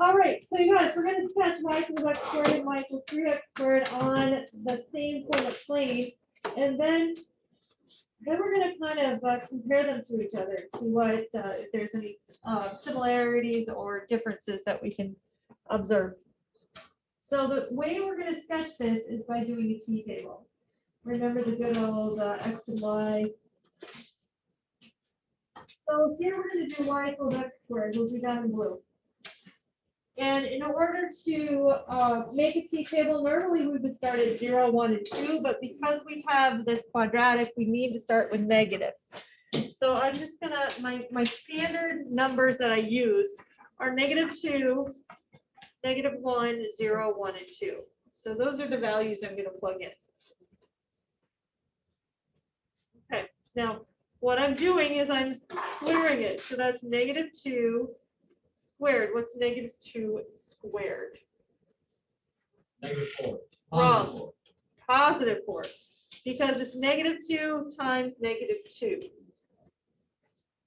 All right, so you guys, we're gonna sketch y equals x squared and y equals 3x squared on the same point of plane. And then we're gonna kind of compare them to each other and see what, if there's any similarities or differences that we can observe. So the way we're gonna sketch this is by doing a t-table. Remember the good old x and y. So here we're gonna do y equals x squared, we'll do that in blue. And in order to make a t-table, normally we would start at 0, 1, and 2, but because we have this quadratic, we need to start with negatives. So I'm just gonna, my standard numbers that I use are -2, -1, 0, 1, and 2. So those are the values I'm gonna plug in. Okay, now what I'm doing is I'm squaring it. So that's -2 squared. What's -2 squared? -4. Wrong. +4. Because it's -2 times -2.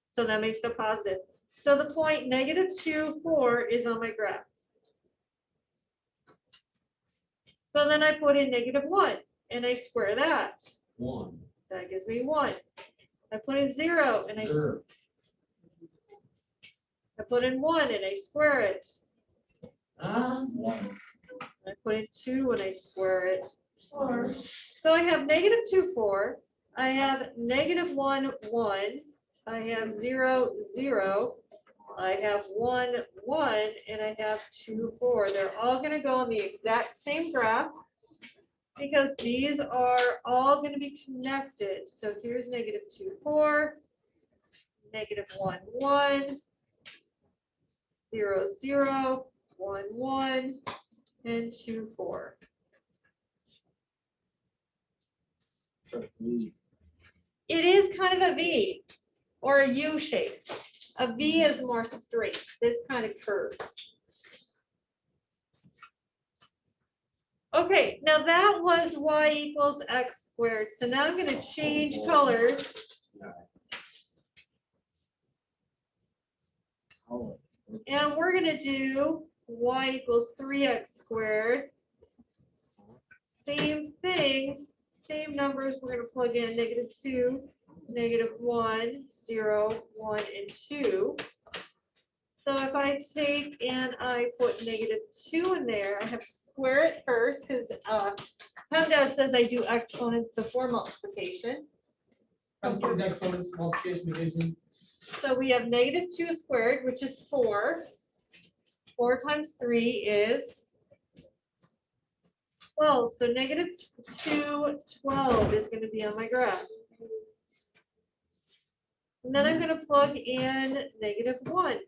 So that makes it positive. So the point -2, 4 is on my graph. So then I put in -1 and I square that. 1. That gives me 1. I put in 0 and I put in 1 and I square it. 1. I put in 2 and I square it. 4. So I have -2, 4. I have -1, 1. I have 0, 0. I have 1, 1, and I have 2, 4. They're all going to go on the exact same graph because these are all going to be connected. So here's -2, 4, -1, 1, 0, 0, 1, 1, and 2, 4. It is kind of a V or a U shape. A V is more straight. This kind of curves. Okay, now that was y equals x squared. So now I'm going to change colors. And we're going to do y equals 3x squared. Same thing, same numbers. We're going to plug in -2, -1, 0, 1, and 2. So if I take and I put -2 in there, I have to square it first because PEMDAS says I do exponents before multiplication. Exponents, multiplication, division. So we have -2 squared, which is 4. 4 times 3 is 12. So -2, 12 is going to be on my graph. And then I'm going to plug in -1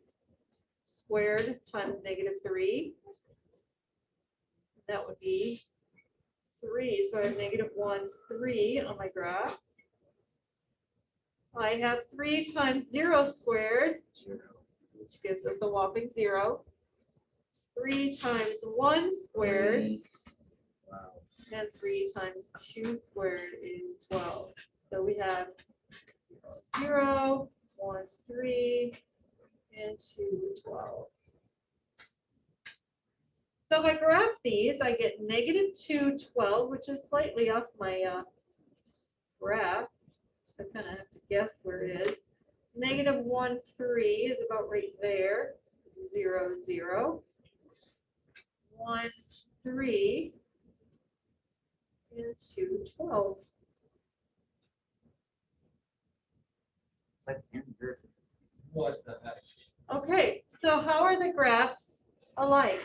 squared times -3. That would be 3. So I have -1, 3 on my graph. I have 3 times 0 squared, which gives us a whopping 0. 3 times 1 squared, and 3 times 2 squared is 12. So we have 0, 1, 3, and 2, 12. So if I graph these, I get -2, 12, which is slightly off my graph. So I kind of have to guess where it is. -1, 3 is about right there. 0, 0. 1, 3. And 2, 12. What the heck? Okay, so how are the graphs alike?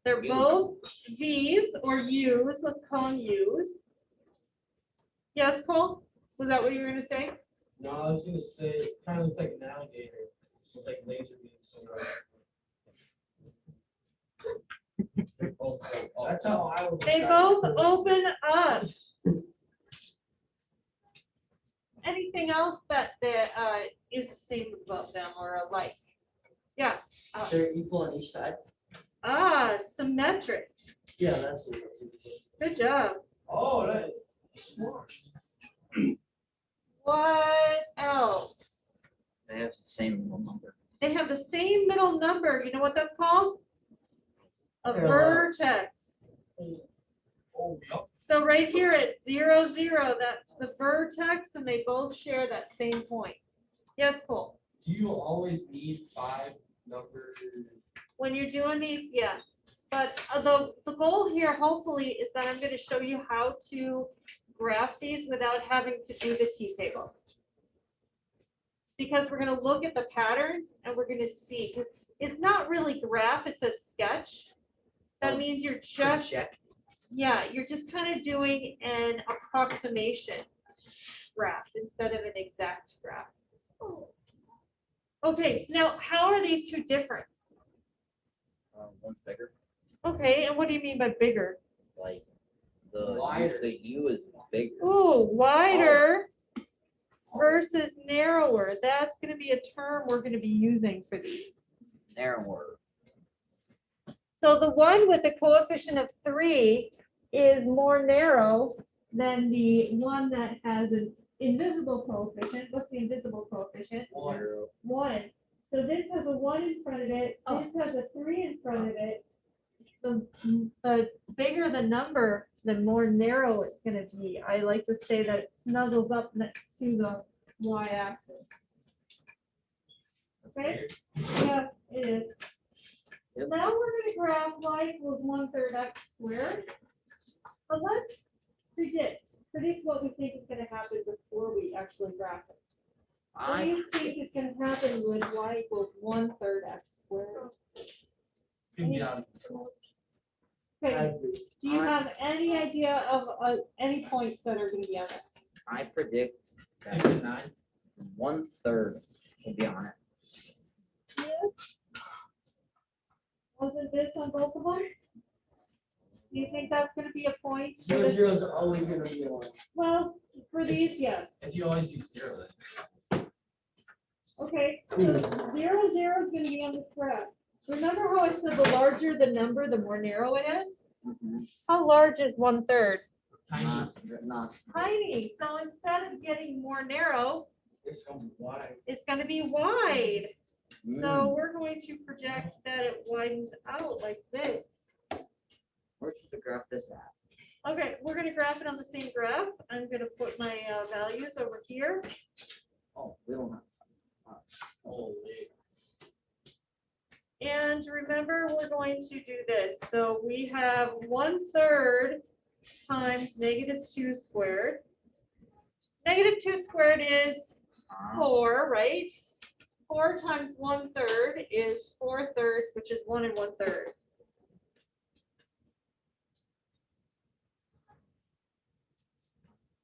They're both V's or U's. Let's call them U's. Yes, Cole? Was that what you were going to say? No, I was gonna say it's kind of looks like an alligator with like laser beams. That's how I would. They both open up. Anything else that is the same about them or alike? Yeah. They're equal on each side. Symmetric. Yeah, that's what it's equal. Good job. Oh, right. Smart. What else? They have the same real number. they have the same middle number. You know what that's called? A Parallel. vertex. Oh, yep. So right here at 0, 0, that's the vertex, and they both share that same point. Yes, Cole? Do you always need 5 numbers? When you're doing these, yes. But the goal here, hopefully, is that I'm going to show you how to graph these without having to do the t-table. Because we're going to look at the patterns and we're going to see, because it's not really graph, it's a sketch. That means you're just, yeah, you're just kind of doing an approximation graph instead of an exact graph. Okay, now how are these two different? One's bigger, Okay, and what do you mean by bigger? like Wider. the U is bigger. Ooh, wider versus narrower. That's going to be a term we're going to be using for these. Narrower. So the one with the coefficient of 3 is more narrow than the one that has an invisible coefficient. What's the invisible coefficient? 0. 1. So this has a 1 in front of it. This has a 3 in front of it. The bigger the number, the more narrow it's going to be. I like to say that it snuggles up next to the y-axis. Okay? Yeah, it is. Now we're going to graph y equals 1/3 x squared. But let's predict what we think is going to happen before we actually graph it. What do you think is going to happen when y equals 1/3 x squared? Can get out of control. Okay, agree. do you have any idea of any points that are going to be on this? I predict 6 that and 9. 1/3 will be on it. Wasn't this on both of them? Do you think that's going to be a point? for 0, this? 0 is always gonna be a 1. Well, for these, yes. If you always use 0, then. Okay, so 0, 0 is going to be on this graph. Remember how I said the larger the number, the more narrow it is? How large is 1/3? Tiny. Not. Tiny. So instead of getting more narrow, It's gonna be wide. it's going to be wide. So Mm. we're going to project that it widens out like this. Where's the graph this at? Okay, we're going to graph it on the same graph. I'm going to put my values over here. Oh, we don't have. Holy. And remember, we're going to do this. So we have 1/3 times -2 squared. -2 squared is 4, right? 4 times 1/3 is 4/3, which is 1 1/3.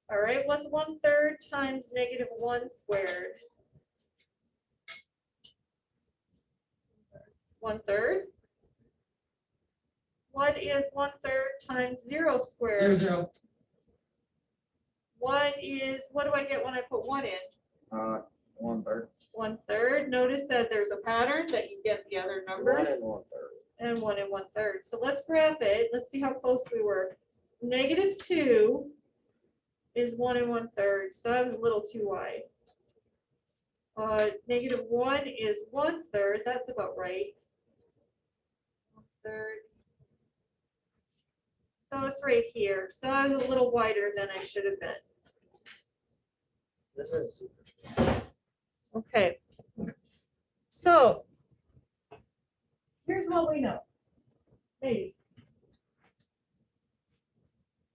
All right, what's 1/3 times -1 squared? 1/3. What is 1/3 times 0 squared? 0, 0. What do I get when I put 1 in? 1/3. 1/3. Notice that there's a pattern that you get the other numbers. 1 And 1 1/3. So let's graph it. Let's see how close we were. -2 is 1 1/3. So I was a little too wide. -1 is 1/3. That's about right. 1/3. So it's right here. So I was a little wider than I should have been. This is Okay. So here's what we know. Maybe.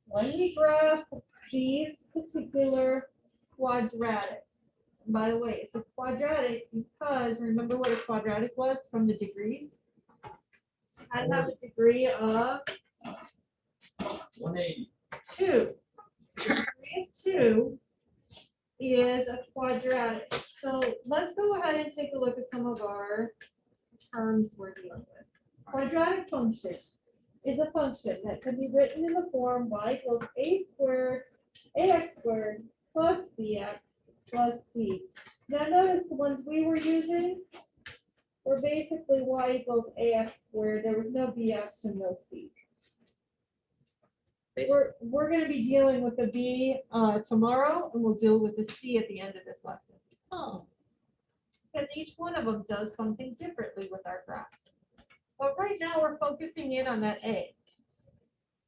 When we graph these particular quadratics, and by the way, it's a quadratic because remember what a quadratic was from the degrees? I have a degree of 180. 2. The degree of 2 is a quadratic. So let's go ahead and take a look at some of our terms we're dealing with. Quadratic function is a function that can be written in the form y equals ax squared plus bx plus c. Now notice the ones we were using were basically y equals ax squared. There was no bx and no c. We're going to be dealing with the b tomorrow, and we'll deal with the c at the end of this lesson. Oh. because each one of them does something differently with our graph. But right now, we're focusing in on that A.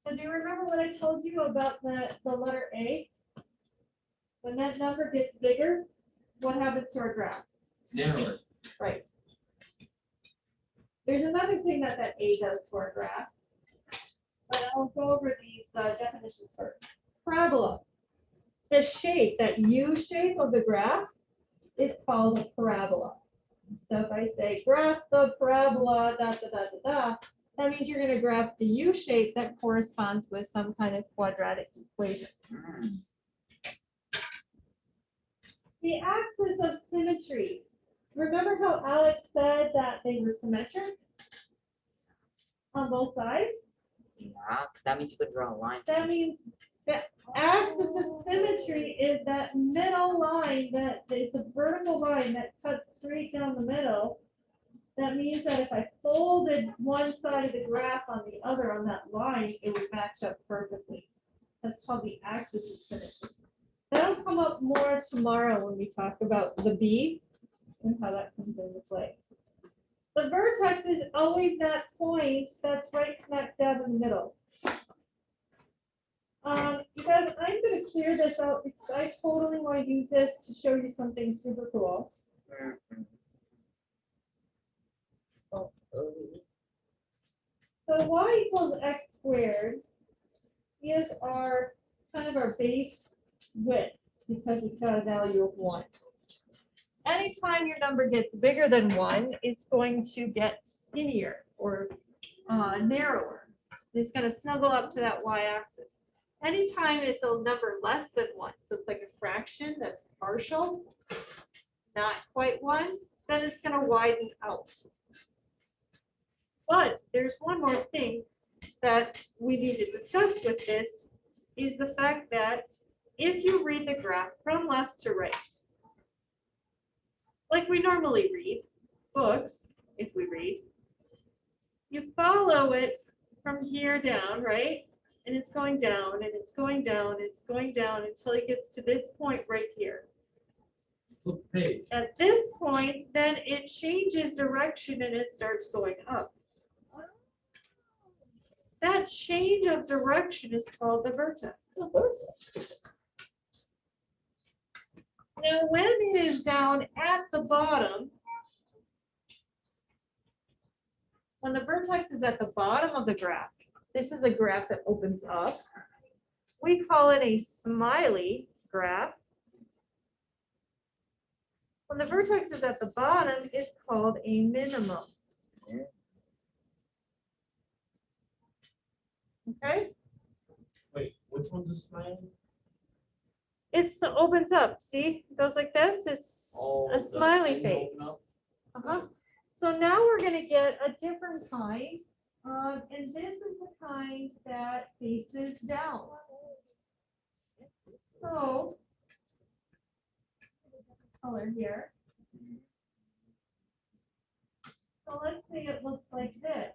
So do you remember what I told you about the letter A? When that number gets bigger, what happens to our graph? Narrower. Right. There's another thing that A does to our graph, but I'll go over these definitions first. Parabola. The shape, that U shape of the graph, is called a parabola. So if I say graph the parabola, da, da, da, da, da, that means you're going to graph the U shape that corresponds with some kind of quadratic equation. The axis of symmetry. Remember how Alex said that they were symmetric on both sides? Yeah, that means you could draw a line. That means the axis of symmetry is that middle line, that is a vertical line that cuts straight down the middle. That means that if I folded one side of the graph on the other on that line, it would match up perfectly. That's called the axis of symmetry. That'll come up more tomorrow when we talk about the B and how that comes into play. The vertex is always that point that's right smack dab in the middle. You guys, I'm going to clear this out because I totally want to use this to show you something super cool. So y equals x squared is our kind of our base width because it's got a value of 1. Anytime your number gets bigger than 1, it's going to get skinnier or narrower. It's going to snuggle up to that y-axis. Anytime it's a number less than 1, so it's like a fraction that's partial, not quite 1, then it's going to widen out. But there's one more thing that we need to discuss with this, is the fact that if you read the graph from left to right, like we normally read books, if we read, you follow it from here down, right? And it's going down, and it's going down, and it's going down until it gets to this point right here. Flip the page. At this point, then it changes direction and it starts going up. That change of direction is called the vertex. Now, when it is down at the bottom, when the vertex is at the bottom of the graph, this is a graph that opens up. We call it a smiley graph. When the vertex is at the bottom, it's called a minimum. Okay? Wait, which one's a smile? It opens up. See? It goes like this. It's a the smiley thing face. open up? Uh-huh. So now we're going to get a different kind. And this is the kind that faces down. So, color here. So let's say it looks like this.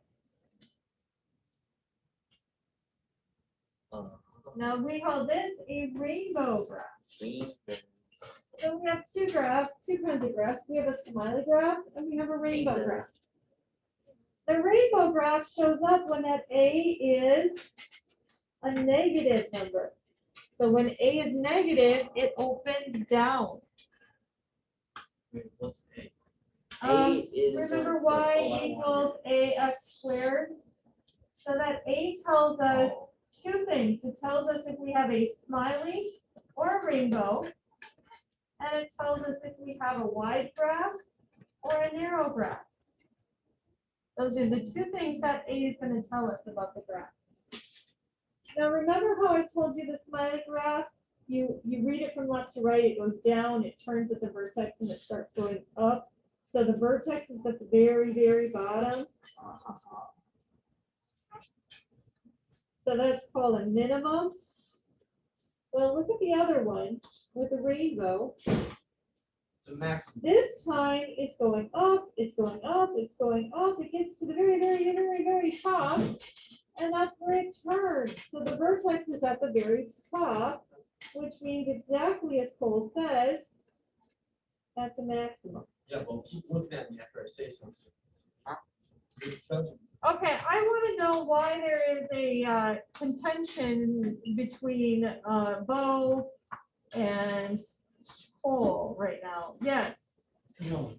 Now we call this a rainbow graph. So we have two kinds of graphs. We have a smiley graph and we have a rainbow graph. The rainbow graph shows up when that A is a negative number. So when A is negative, it opens down. Wait, what's A? Remember y equals ax squared? So that A tells us two things. It tells us if we have a smiley or a rainbow, and it tells us if we have a wide graph or a narrow graph. Those are the two things that A is going to tell us about the graph. Now remember how I told you the smiley graph? You read it from left to right, it goes down, it turns at the vertex, and it starts going up. So the vertex is at the very, very bottom. So that's called a minimum. Well, look at the other one with the rainbow. It's a maximum. This time it's going up, it's going up, it's going up. It gets to the very, very, very, very top, and that's where it turns. So the vertex is at the very top, which means exactly as Cole says, that's a maximum. Yeah, well, keep looking at me after I say something. Huh? You're judging. Okay, I want to know why there is a contention between Bo and Cole right now. Yes. You know,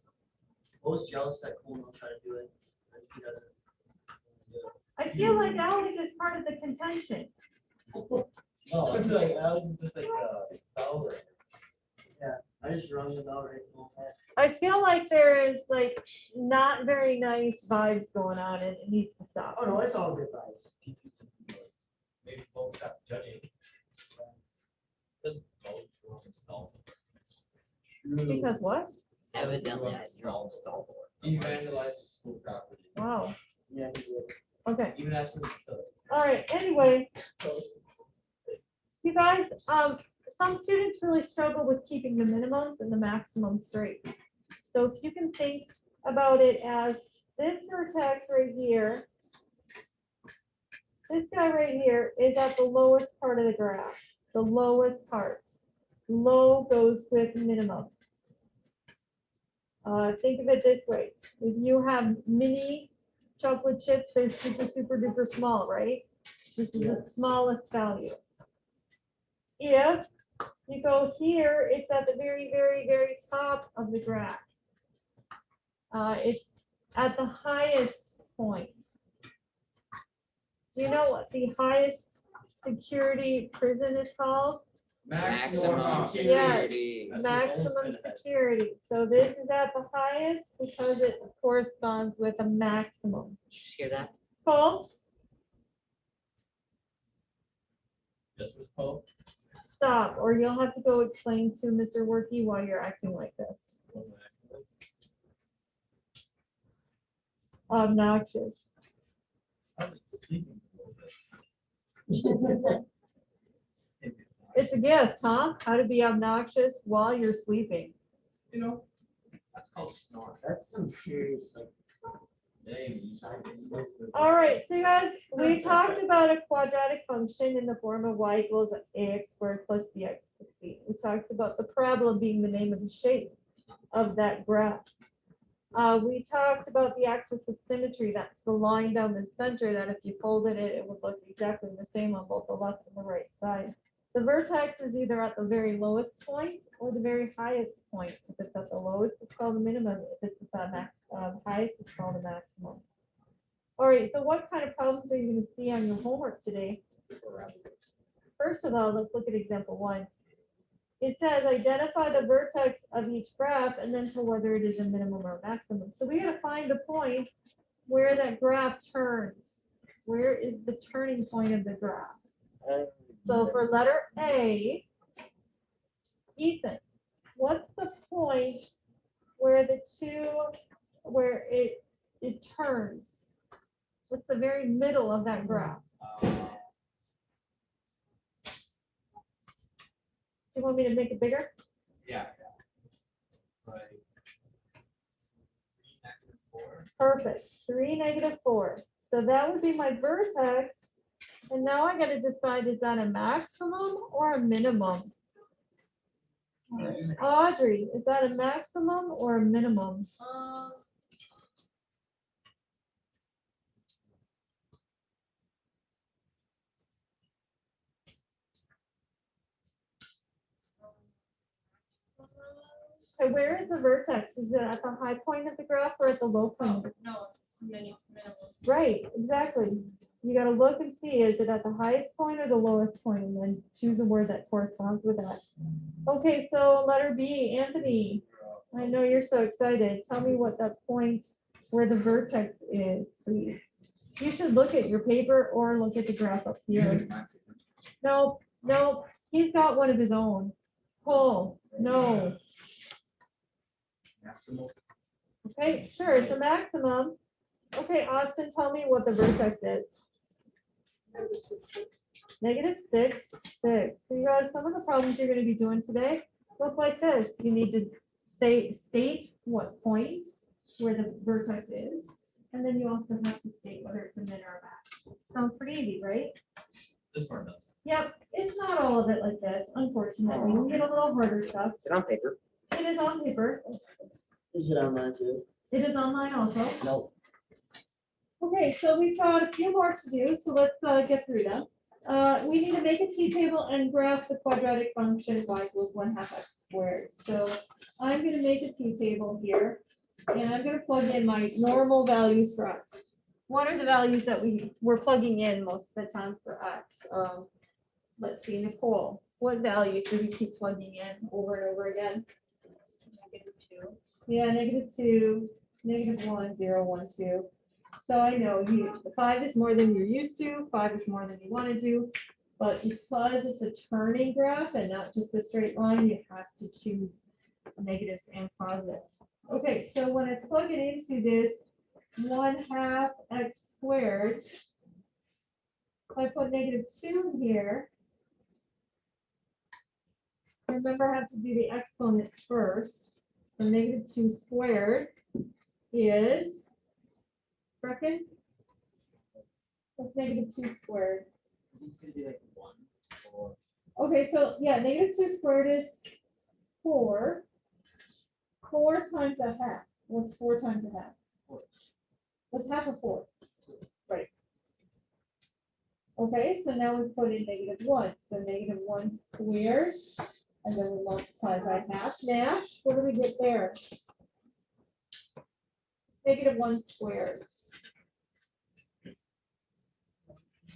I was jealous that Cole knows how to do it, and he doesn't. I feel like Alec is part of the contention. Oh, I feel like Alex is just like bell ringer. I just rung the bell right in my head. I feel like there is like not very nice vibes going on and it needs to stop. Oh, no, it's all good vibes. Maybe both stop judging. Because both wrong installed. Because what? Evidently, I installed. He vandalized the school property. Wow. Yeah, he did. Okay. Even asked him to kill it. All right. Anyway, you guys, some students really struggle with keeping the minimums and the maximums straight. So if you can think about it as this vertex right here, this guy right here is at the lowest part of the graph, the lowest part. Low goes with minimum. Think of it this way. If you have mini chocolate chips, they're super, super duper small, right? This is the smallest value. If you go here, it's at the very, very, very top of the graph. It's at the highest point. Do you know what the highest security prison is called? Maximum Yes. security. That's Maximum the most security. So this is at the highest because it corresponds with a maximum. Did you hear that? Cole, Just was Pope. stop, or you'll have to go explain to Mr. Workey why you're acting like this. Obnoxious. I've been sleeping a little bit. It's a gift, huh? How to be obnoxious while you're sleeping. You know, that's called snort. That's some serious, like, Dang, All right, so you guys, we talked about a quadratic function in the form of y equals ax squared plus bx plus c. We talked about the parabola being the name of the shape of that graph. We talked about the axis of symmetry. That's the line down the center that if you folded it, it would look exactly the same on both the left and the right side. The vertex is either at the very lowest point or the very highest point. If it's at the lowest, it's called the minimum. If it's at the highest, it's called the maximum. All right, so what kind of problems are you going to see on your homework today? First of all, let's look at example 1. It says identify the vertex of each graph and then tell whether it is a minimum or a maximum. So we got to find the point where that graph turns. Where is the turning point of the graph? So for letter A, Ethan, what's the point where where it turns? What's the very middle of that graph? You want me to make it bigger? Yeah. Like 3, -4. Perfect. 3, -4. So that would be my vertex. And now I got to decide, is that a maximum or a minimum? Audrey, is that a maximum or a minimum? Okay, where is the vertex? Is it at the high point of the graph or at the low point? of the- No, it's minimum. Right, exactly. You got to look and see, is it at the highest point or the lowest point, and then choose a word that corresponds with that. Okay, so letter B, Anthony. I know you're so excited. Tell me what that point where the vertex is, please. You should look at your paper or look at the graph up here. No, no, he's got one of his own. Cole, no. Okay, sure, it's a maximum. Okay, Austin, tell me what the vertex is. -6, 6. So you guys, some of the problems you're going to be doing today look like this. You need to state what point where the vertex is, and then you also have to state whether it's a min or a max. Sounds pretty easy, right? This part does. Yep, it's not all of it like this, unfortunately. We get a little harder stuff. Is it on paper? It is on paper. Is it online too? It is online also. Nope. Okay, so we've got a few more to do, so let's get through them. We need to make a t-table and graph the quadratic function y equals 1/2 x squared. So I'm gonna make a t-table here, and I'm gonna plug in my normal values for x. What are the values that we're plugging in most of the time for x? Let's see, Nicole, what values do we keep plugging in over and over again? -2. Yeah, -2, -1, 0, 1, 2. So I know the 5 is more than you're used to, 5 is more than you want to do, but because it's a turning graph and not just a straight line, you have to choose negatives and positives. Okay, so when I plug it into this 1/2 x squared, if I put -2 here, remember I have to do the exponents first. So -2 squared is, reckon? What's -2 squared? Is it gonna be like 1 or? Okay, so yeah, -2 squared is 4. 4 times a half. What's 4 times a half? 4. What's half of 4? Right. Okay, so now we put in -1. So -1 squared, and then we multiply by half. Nash, what do we get there? -1 squared.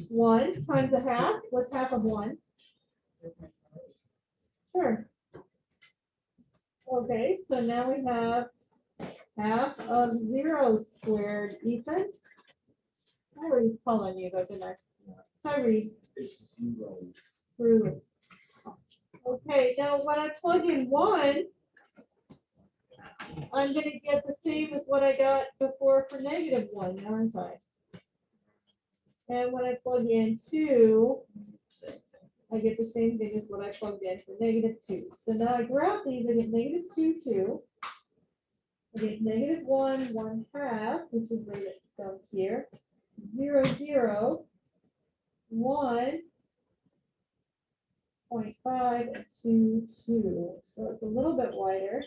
1 times a half. What's half of 1? Sure. Okay, so now we have half of 0 squared, Ethan. I already called on you, though, didn't I? Tyrese. It's 0. True. Okay, now when I plug in 1, I'm gonna get the same as what I got before for -1, aren't I? And when I plug in 2, I get the same thing as what I plugged in for -2. So now I graph these, I get -2, 2. I get -1, 1/2, which is right down here. 0, 0, 1.5, and 2, 2. So it's a little bit wider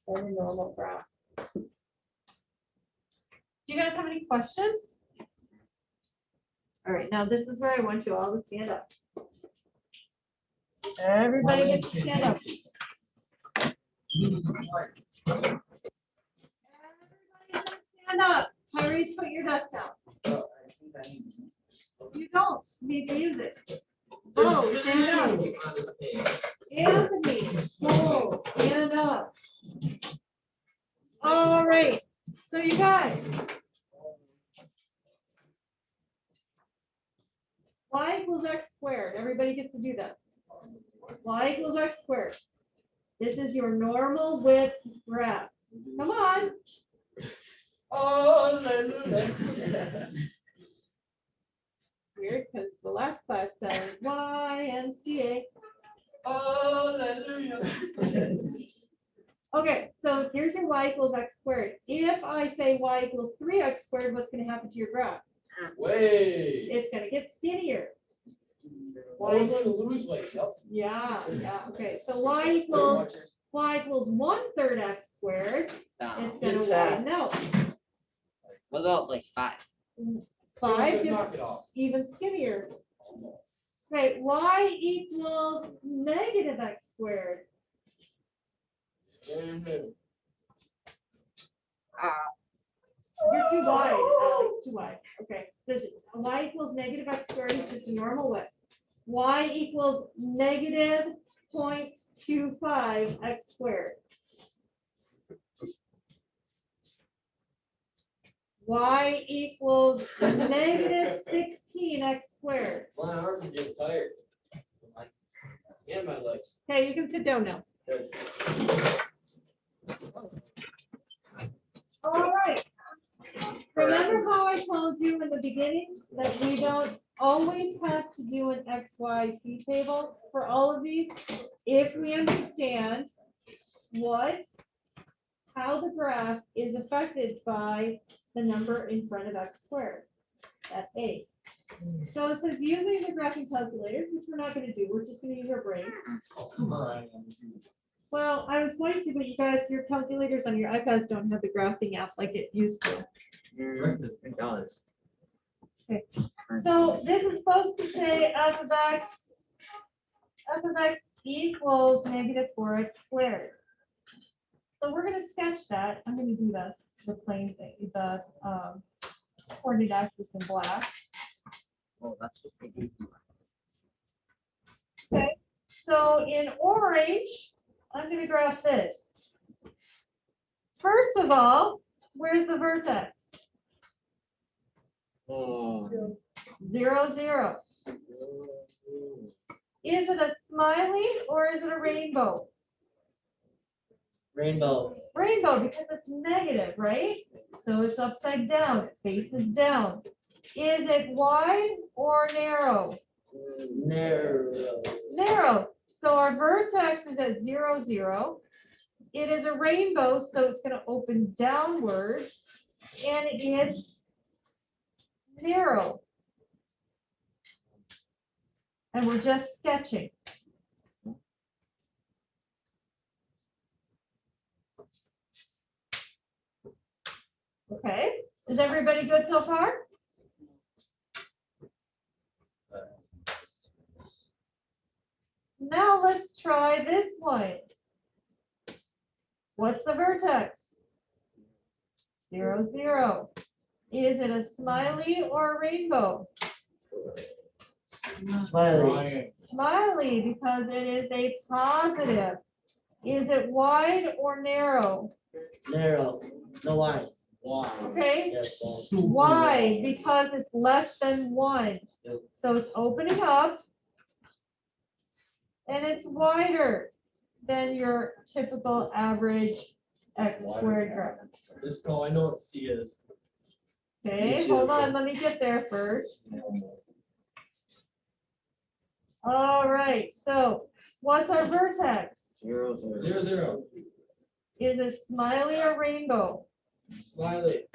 than a normal graph. Do you guys have any questions? All right, now this is where I want you all to stand up. Everybody gets to stand up. Everybody stand up. Tyrese, put your desk down. You don't need to use it. Oh, stand up. On this page. Anthony, Cole, stand up. All right, so you guys. Y equals x squared. Everybody gets to do this. Y equals x squared. This is your normal width graph. Come on. Hallelujah. Weird, because the last class said YMCA. Hallelujah. Okay, so here's your y equals x squared. If I say y equals 3x squared, what's going to happen to your graph? Wait. It's going to get skinnier. Oh, it's gonna lose weight. Yep. Yeah, okay. So y equals 1/3 x squared. No. It's going to It's fat. widen out. What about like 5? 5 Knock gets it off. even skinnier. Okay, y equals -x squared. You're too wide, too wide. Okay, this y equals -x squared is just a normal width. Y equals -0.25 x squared. Y equals -16 x squared. My arms are getting tired. And my legs. Okay, you can sit down now. Good. All right. Remember how I told you in the beginning that we don't always have to do an XYT table for all of these if we understand how the graph is affected by the number in front of x squared at A. So it says using the graphing calculator, which we're not going to do, we're just going to use our brain. Come on. Well, I was going to, but you guys, your calculators on your iPads don't have the graphing app like it used to. It does. So this is supposed to say f of x equals -4x squared. So we're gonna sketch that. I'm gonna do this, the plane thing, the coordinate axis in black. Oh, that's what they do. Okay, so in orange, I'm gonna graph this. First of all, where's the vertex? 0, 0. Is it a smiley or is it a rainbow? Rainbow. Rainbow, because it's negative, right? So it's upside down, it faces down. Is it wide or narrow? Narrow. Narrow. So our vertex is at 0, 0. It is a rainbow, so it's going to open downwards, and it is narrow. And we're just sketching. Okay, is everybody good so far? Now let's try this one. What's the vertex? 0, 0. Is it a smiley or a rainbow? Smiley. Smiley, because it is a positive. Is it wide or narrow? Narrow. No wide. Okay, Yes, wide, because it's less than 1. Yep. So it's opening up. And it's wider than your typical average x squared graph. This call, I know what C is. Okay, hold on, let me get there first. All right, so what's our vertex? 0, 0. Is it smiley or rainbow? Smiley.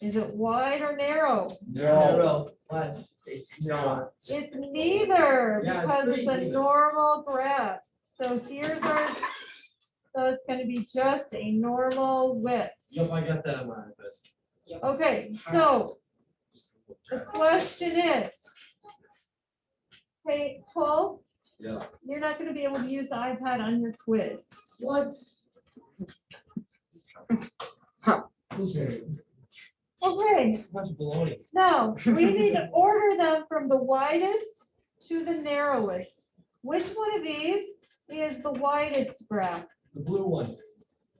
Is it wide or narrow? Narrow. What? It's not. It's neither, Yeah, it's because it's a pretty even. normal graph. So here's our, so it's gonna be just a normal width. Yep, I got that on my iPad. Okay, so the question is, hey, Cole, Yeah. you're not gonna be able to use the iPad on your quiz. What? Who said? Okay, Bunch of baloney. now, we need to order them from the widest to the narrowest. Which one of these is the widest graph? The blue one.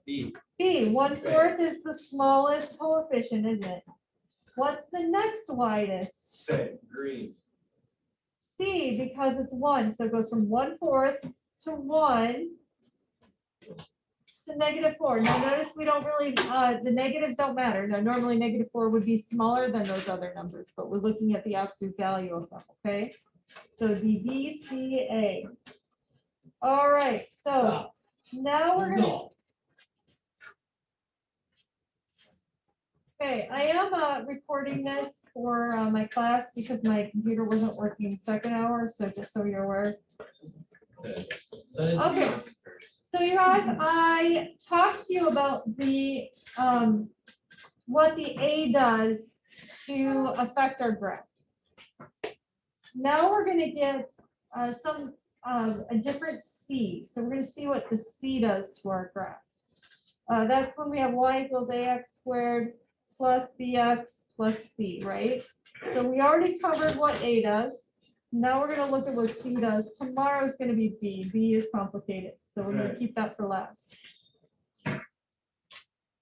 B. B, 1/4 is the smallest coefficient, isn't it? What's the next widest? Say. Green. C, because it's 1, so it goes from 1/4 to 1 to -4. Now notice we don't really, the negatives don't matter. Now normally -4 would be smaller than those other numbers, but we're looking at the absolute value of them, okay? So it'd be B, C, A. All right, so Stop. now we're gonna, No. okay, I am recording this for my class because my computer wasn't working second hour, so just so you're aware. Okay. Send it to me Okay. on first. So you guys, I talked to you about the, what the A does to affect our graph. Now we're gonna get a different C. So we're gonna see what the C does to our graph. That's when we have y equals ax squared plus bx plus c, right? So we already covered what A does. Now we're gonna look at what C does. Tomorrow is gonna be B. B is complicated, so we're gonna Okay. keep that for last.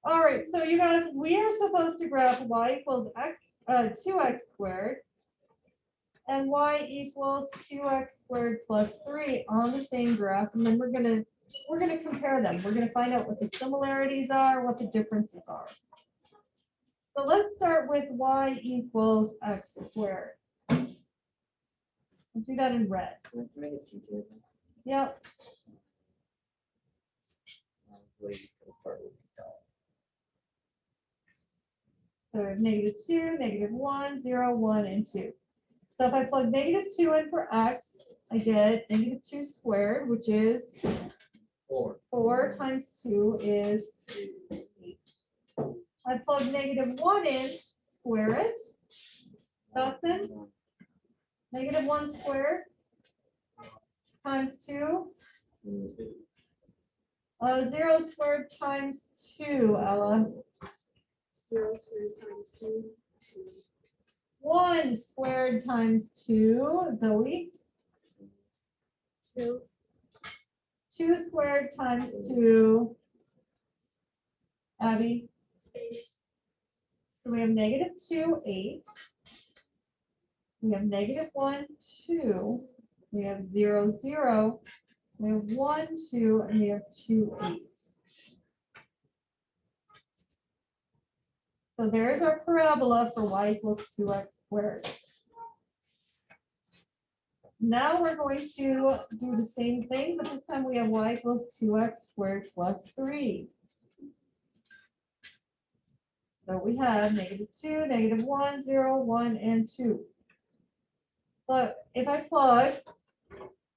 All right, so you guys, we are supposed to graph y equals x, 2x squared and y equals 2x squared plus 3 on the same graph, and then we're gonna compare them. We're gonna find out what the similarities are, what the differences are. So let's start with y equals x squared. Let's do that in red. Yep. So -2, -1, 0, 1, and 2. So if I plug -2 in for x, I get -2 squared, which is 4. 4 times 2 is 8. I plug -1 in, square it. Dustin, -1 squared times 2. 0 squared times 2, Ella. 0 squared times 2. 1 squared times 2, Zoe. 2. 2 squared times 2, Abby. So we have -2, 8. We have -1, 2. We have 0, 0. We have 1, 2, and we have 2, 8. So there's our parabola for y equals 2x squared. Now we're going to do the same thing, but this time we have y equals 2x squared plus 3. So we have -2, -1, 0, 1, and 2. So if I plug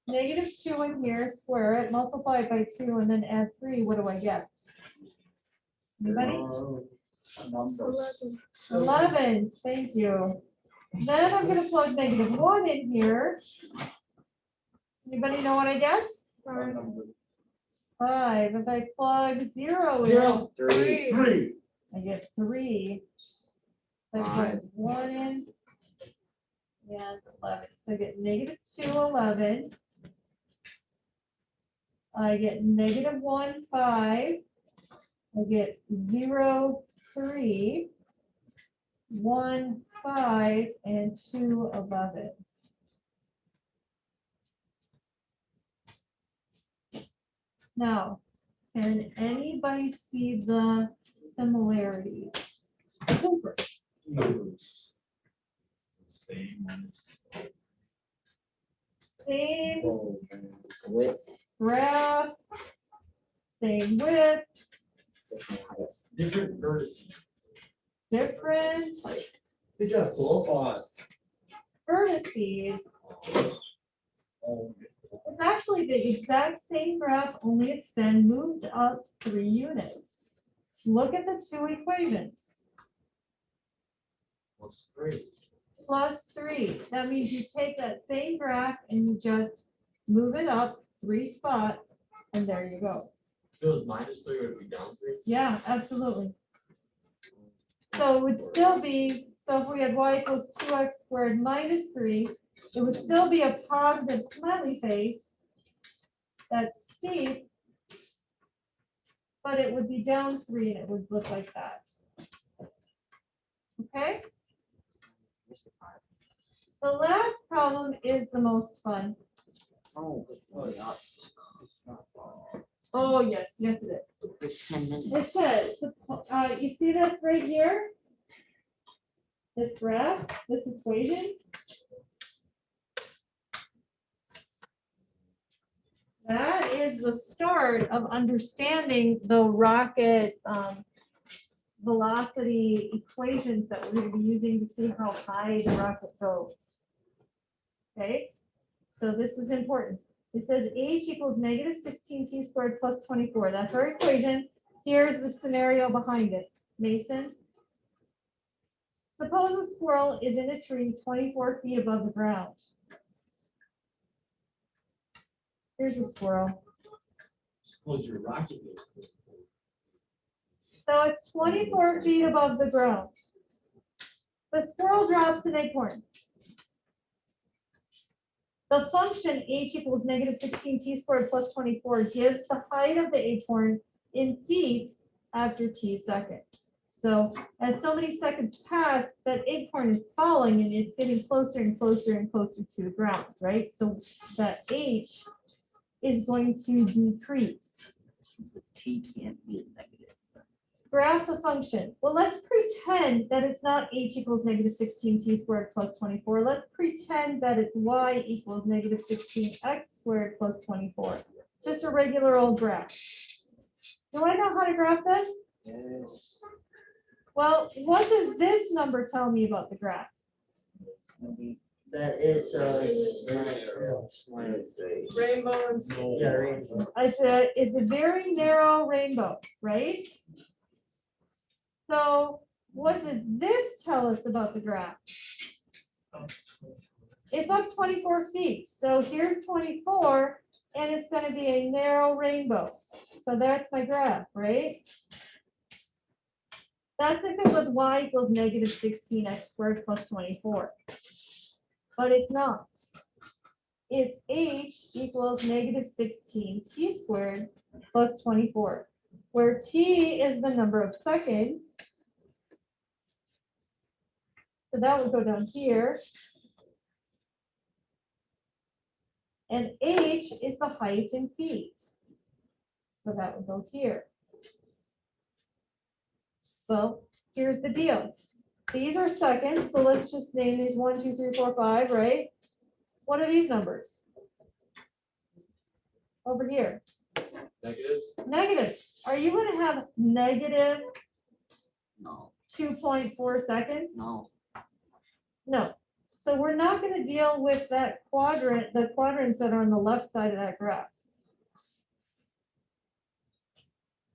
-2 in here, square it, multiply it by 2, and then add 3, what do I get? Anybody? 11, thank you. Then I'm going to plug -1 in here. Anybody know what I get? 5. If I plug 0 in, 0. 3. I get 3. If I plug 1 in, and 11. So I get -2, 11. I get -1, 5. I get 0, 3, 1, 5, and 2, 11. Now, can anybody see the similarities? Cooper. Numbers. Same. Same Width. graph, same width, Different vertices. different They just blow-offs. vertices. It's actually the exact same graph, only it's been moved up 3 units. Look at the 2 equations. Plus 3. Plus 3. That means you take that same graph and you just move it up 3 spots, and there you go. If it was -3, would it be down 3? Yeah, absolutely. So it would still be, so if we had y equals 2x squared minus 3, it would still be a positive smiley face. That's steep. But it would be down 3 and it would look like that. Okay? The last problem is the most fun. Oh, it's not far. Oh, yes, yes it is. It's 10 minutes. It says, you see this right here? This graph, this equation? That is the start of understanding the rocket velocity equations that we're going to be using to see how high the rocket goes. Okay, so this is important. It says h equals -16t squared plus 24. That's our equation. Here's the scenario behind it. Mason, suppose a squirrel is in a tree 24 feet above the ground. Here's a squirrel. Suppose your rocket goes. So it's 24 feet above the ground. The squirrel drops an acorn. The function h equals -16t squared plus 24 gives the height of the acorn in feet after t seconds. So as so many seconds pass, that acorn is falling and it's getting closer and closer and closer to the ground, right? So that h is going to decrease. The T can't be negative. Graph the function. Well, let's pretend that it's not h equals -16t squared plus 24. Let's pretend that it's y equals -16x squared plus 24. Just a regular old graph. Do I know how to graph this? Yes. Well, what does this number tell me about the graph? Maybe that it's Rainbow and school. yeah, rainbow. It's a very narrow rainbow, right? So what does this tell us about the graph? It's up 24 feet. So here's 24, and it's going to be a narrow rainbow. So that's my graph, right? That's if it was y equals negative 16x squared plus 24. But it's not. It's h equals negative 16t squared plus 24, where t is the number of seconds. So that would go down here. And h is the height in feet. So that would go here. Well, here's the deal. These are seconds, so let's just name these 1, 2, 3, 4, 5, right? What are these numbers? Over here. Negatives? Negatives. Are you going to have negative No, 2.4 seconds? no. No. So we're not going to deal with that quadrant, the quadrants that are on the left side of that graph.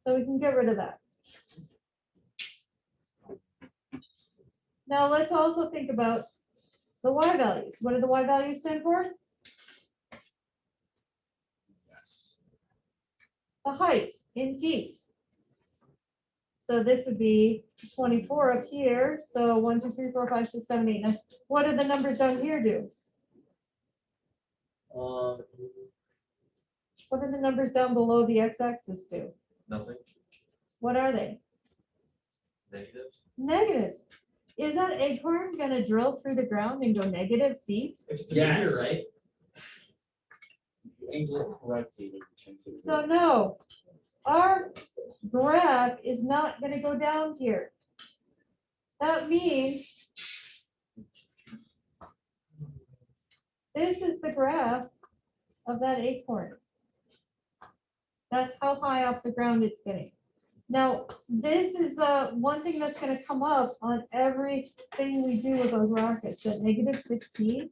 So we can get rid of that. Now let's also think about the y values. What do the y values stand for? Yes. The height in feet. So this would be 24 up here. So 1, 2, 3, 4, 5, 6, 7, 8, 9. What do the numbers down here do? What do the numbers down below the x-axis do? Nothing. What are they? Negatives. Negatives. Is that acorn going to drill through the ground and go negative feet? If it's a Yes. meteor, right? If you angle it correctly, there's a chance it So will. no, our graph is not going to go down here. That means this is the graph of that acorn. That's how high off the ground it's getting. Now, this is one thing that's going to come up on everything we do with those rockets, that negative 16.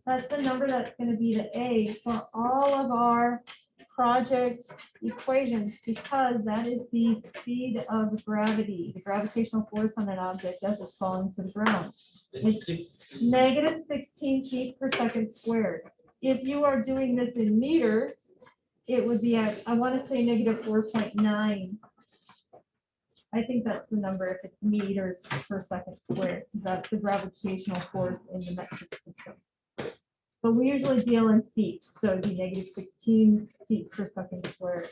That's the number that's going to be the A for all of our project equations, because that is the speed of gravity, the gravitational force on an object as it's falling to the ground. It's 6. Negative 16 feet per second squared. If you are doing this in meters, it would be at, I want to say negative 4.9. I think that's the number if it's meters per second squared. That's the gravitational force in the metric system. But we usually deal in feet, so it'd be negative 16 feet per second squared.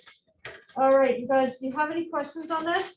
All right, you guys, do you have any questions on this?